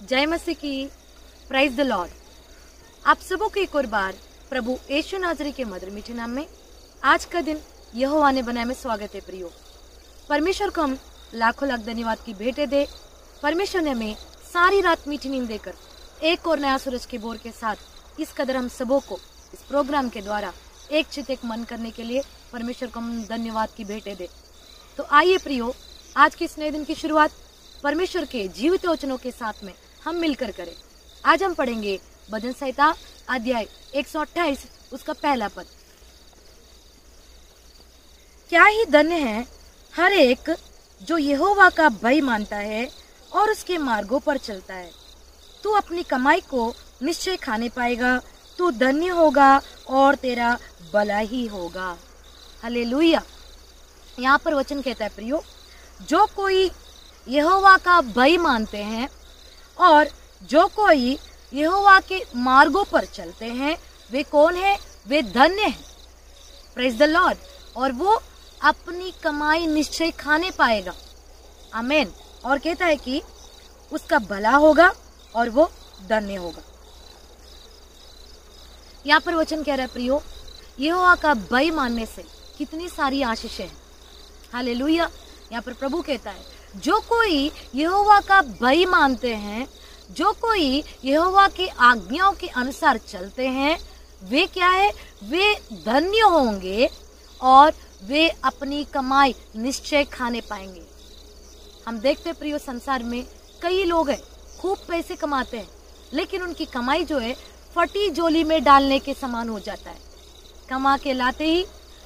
जय मसीह की। Praise the Lord. आप सबों को एक और बार प्रभु यीशु नाजरी के मधुर मीठे नाम में आज का दिन यहोवा ने बनाए में स्वागत है। प्रियो, परमेश्वर को हम लाखों लाख धन्यवाद की भेंटें दे। परमेश्वर ने हमें सारी रात मीठी नींद देकर एक और नया सूरज के बोर के साथ इस कदर हम सबों को इस प्रोग्राम के द्वारा एक चित एक मन करने के लिए परमेश्वर को हम धन्यवाद की भेंटें दे। तो आइए प्रियो, आज के इस नए दिन की शुरुआत परमेश्वर के जीवित वचनों के साथ में हम मिलकर करें। आज हम पढ़ेंगे भजन संहिता अध्याय 128 उसका पहला पद। क्या ही धन्य है हर एक जो यहोवा का भय मानता है और उसके मार्गों पर चलता है। तू अपनी कमाई को निश्चय खाने पाएगा, तू धन्य होगा और तेरा भला ही होगा। हालेलुया। यहाँ पर वचन कहता है प्रियो, जो कोई यहोवा का भय मानते हैं और जो कोई यहोवा के मार्गों पर चलते हैं वे कौन है? वे धन्य हैं। Praise the Lord. और वो अपनी कमाई निश्चय खाने पाएगा। आमीन। और कहता है कि उसका भला होगा और वो धन्य होगा। यहाँ पर वचन कह रहा है प्रियो, यहोवा का भय मानने से कितनी सारी आशीषें हैं। हालेलुया। यहाँ पर प्रभु कहता है, जो कोई यहोवा का भय मानते हैं, जो कोई यहोवा के आज्ञाओं के अनुसार चलते हैं, वे क्या है? वे धन्य होंगे और वे अपनी कमाई निश्चय खाने पाएंगे। हम देखते प्रियो, संसार में कई लोग हैं खूब पैसे कमाते हैं, लेकिन उनकी कमाई जो है फटी झोली में डालने के समान हो जाता है। कमा के लाते ही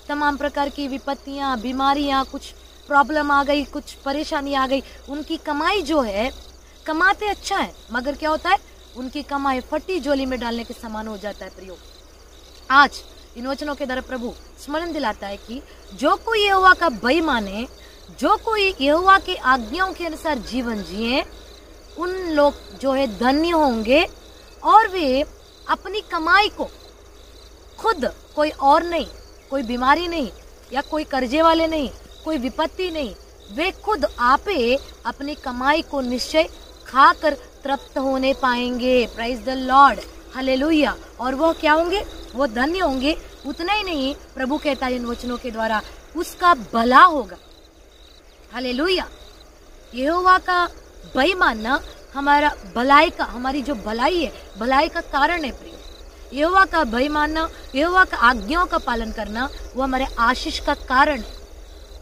तमाम प्रकार की विपत्तियां, बीमारियां, कुछ प्रॉब्लम आ गई, कुछ परेशानी आ गई। उनकी कमाई जो है, कमाते अच्छा है मगर क्या होता है? उनकी कमाई फटी झोली में डालने के समान हो जाता है। प्रियो, आज इन वचनों के द्वारा प्रभु स्मरण दिलाता है कि जो कोई यहोवा का भय माने, जो कोई यहोवा के आज्ञाओं के अनुसार जीवन जिए, उन लोग जो है धन्य होंगे और वे अपनी कमाई को खुद, कोई और नहीं, कोई बीमारी नहीं या कोई कर्जे वाले नहीं, कोई विपत्ति नहीं, वे खुद आपे अपनी कमाई को निश्चय खाकर तृप्त होने पाएंगे। Praise the Lord. हालेलुया। और वो क्या होंगे? वो धन्य होंगे। उतना ही नहीं, प्रभु कहता है इन वचनों के द्वारा उसका भला होगा। हालेलुया। यहोवा का भय मानना हमारा भलाई का, हमारी जो भलाई है, भलाई का कारण है प्रियो। यहोवा का भय मानना, यहोवा का आज्ञाओं का पालन करना, वो हमारे आशीष का कारण है।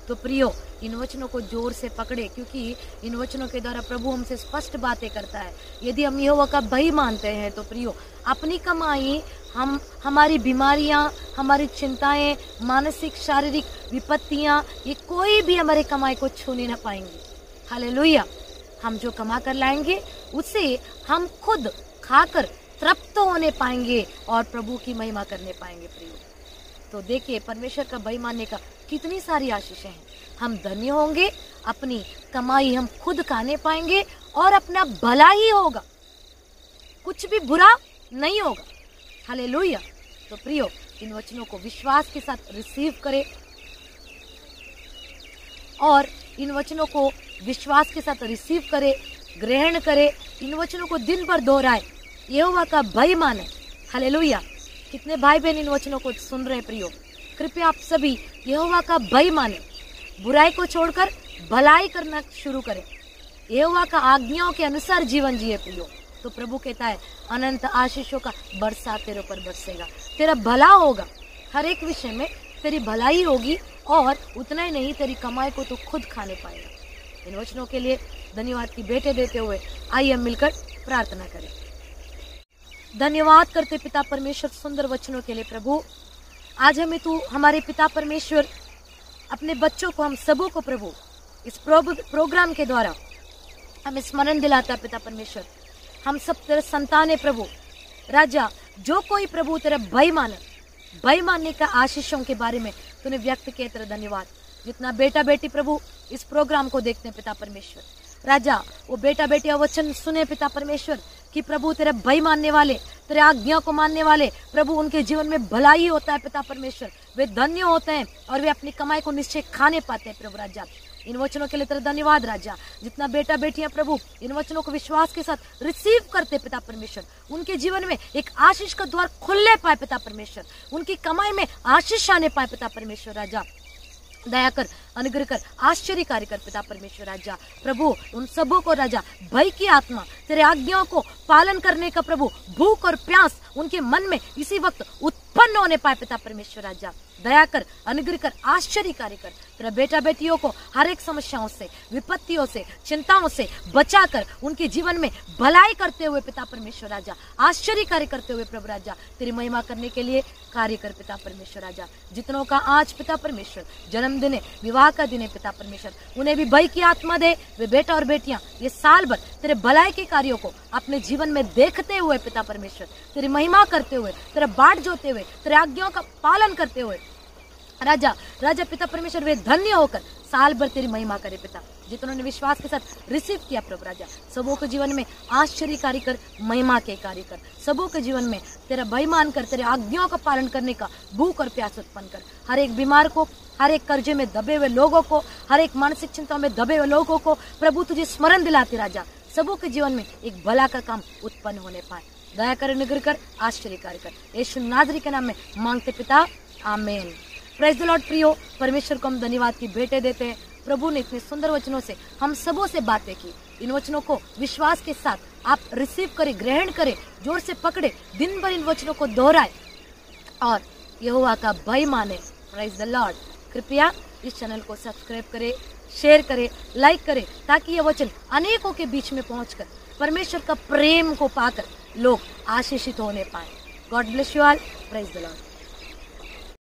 तो प्रियो, इन वचनों को जोर से पकड़े, क्योंकि इन वचनों के द्वारा प्रभु हमसे स्पष्ट बातें करता है। यदि हम यहोवा का भय मानते हैं तो प्रियो, अपनी कमाई, हमारी बीमारियां, हमारी चिंताएं, मानसिक शारीरिक विपत्तियां, ये कोई भी हमारे कमाई को छूने ना पाएंगे। हालेलुया। हम जो कमा कर लाएंगे उसे हम खुद खाकर तृप्त होने पाएंगे और प्रभु की महिमा करने पाएंगे। प्रियो, तो देखिए परमेश्वर का भय मानने का कितनी सारी आशीषें हैं। हम धन्य होंगे, अपनी कमाई हम खुद खाने पाएंगे और अपना भला ही होगा, कुछ भी बुरा नहीं होगा। हालेलुया। तो प्रियो, इन वचनों को विश्वास के साथ रिसीव करें और इन वचनों को विश्वास के साथ रिसीव करे, ग्रहण करे, इन वचनों को दिन भर दोहराए, यहोवा का भय माने। हालेलुया। कितने भाई बहन इन वचनों को सुन रहे प्रियो, कृपया आप सभी यहोवा का भय माने, बुराई को छोड़कर भलाई करना शुरू करें, यहोवा का आज्ञाओं के अनुसार जीवन जिए प्रियो। तो प्रभु कहता है, अनंत आशीषों का बरसात तेरे ऊपर बरसेगा, तेरा भला होगा, हर एक विषय में तेरी भलाई होगी और उतना ही नहीं, तेरी कमाई को तो खुद खाने पाएगा। इन वचनों के लिए धन्यवाद की भेंटें देते हुए आइए हम मिलकर प्रार्थना करें। धन्यवाद करते पिता परमेश्वर सुंदर वचनों के लिए। प्रभु, आज हमें तू, हमारे पिता परमेश्वर, अपने बच्चों को, हम सबों को प्रभु इस प्रोग्राम के द्वारा हमें स्मरण दिलाता पिता परमेश्वर। हम सब तेरे संतान है प्रभु। राजा, जो कोई प्रभु तेरा भय माने, भय मानने का आशीषों के बारे में तूने व्यक्त किया, तेरा धन्यवाद। जितना बेटा बेटी प्रभु इस प्रोग्राम को देखते हैं पिता परमेश्वर, राजा वो बेटा बेटियां वचन सुने पिता परमेश्वर कि प्रभु तेरे भय मानने वाले, तेरे आज्ञा को मानने वाले प्रभु, उनके जीवन में भलाई होता है पिता परमेश्वर। वे धन्य होते हैं और वे अपनी कमाई को निश्चय खाने पाते हैं प्रभु। राजा इन वचनों के लिए तेरा धन्यवाद राजा। जितना बेटा बेटियां प्रभु इन वचनों को विश्वास के साथ रिसीव करते पिता परमेश्वर, उनके जीवन में एक आशीष का द्वार खुलने पाए पिता परमेश्वर, उनकी कमाई में आशीष आने पाए पिता परमेश्वर राजा। दया कर, अनुग्रह कर, आश्चर्य कार्य कर पिता परमेश्वर राजा। प्रभु उन सबों को राजा भय की आत्मा, तेरे आज्ञाओं को पालन करने का प्रभु भूख और प्यास उनके मन में इसी वक्त उत्पन्न होने पाए पिता परमेश्वर राजा। दया कर, अनुग्रह कर, आश्चर्य कार्य कर। तेरा बेटा बेटियों को हर एक समस्याओं से, विपत्तियों से, चिंताओं से बचा कर उनके जीवन में भलाई करते हुए पिता परमेश्वर राजा, आश्चर्य कार्य करते हुए प्रभु राजा तेरी महिमा करने के लिए कार्य कर पिता परमेश्वर राजा। जितनों का आज पिता परमेश्वर जन्मदिन है, विवाह का दिन है पिता परमेश्वर, उन्हें भी भय की आत्मा दे। वे बेटा और बेटियां ये साल भर तेरे भलाई के कार्यों को अपने जीवन में देखते हुए पिता परमेश्वर तेरी महिमा करते हुए, तेरा बाट जोते हुए, तेरे आज्ञाओं का पालन करते हुए राजा राजा पिता परमेश्वर वे धन्य होकर साल भर तेरी महिमा करे पिता। जितनों ने विश्वास के साथ रिसीव किया प्रभु राजा, सबों के जीवन में आश्चर्य कार्य कर, महिमा के कार्य कर। सबों के जीवन में तेरा भय मान कर, तेरे आज्ञाओं का पालन करने का भूख और प्यास उत्पन्न कर। हर एक बीमार को, हर एक कर्जे में दबे हुए लोगों को, हर एक मानसिक चिंताओं में दबे हुए लोगों को प्रभु तुझे स्मरण दिलाते राजा, सबों के जीवन में एक भला का काम उत्पन्न होने पाए। दया कर, अनुग्रह कर, आश्चर्य कार्य कर। यीशु नाज़री के नाम में मांगते पिता, आमीन। Praise the Lord. प्रियो, परमेश्वर को हम धन्यवाद की भेंटें देते हैं। प्रभु ने इतने सुंदर वचनों से हम सबों से बातें की। इन वचनों को विश्वास के साथ आप रिसीव करें, ग्रहण करें, जोर से पकड़े, दिन भर इन वचनों को दोहराए और यहोवा का भय माने। Praise the Lord. कृपया इस चैनल को सब्सक्राइब करें, शेयर करें, लाइक करें, ताकि यह वचन अनेकों के बीच में पहुंचकर परमेश्वर का प्रेम को पाकर लोग आशीषित होने पाए। God bless you all. Praise the Lord.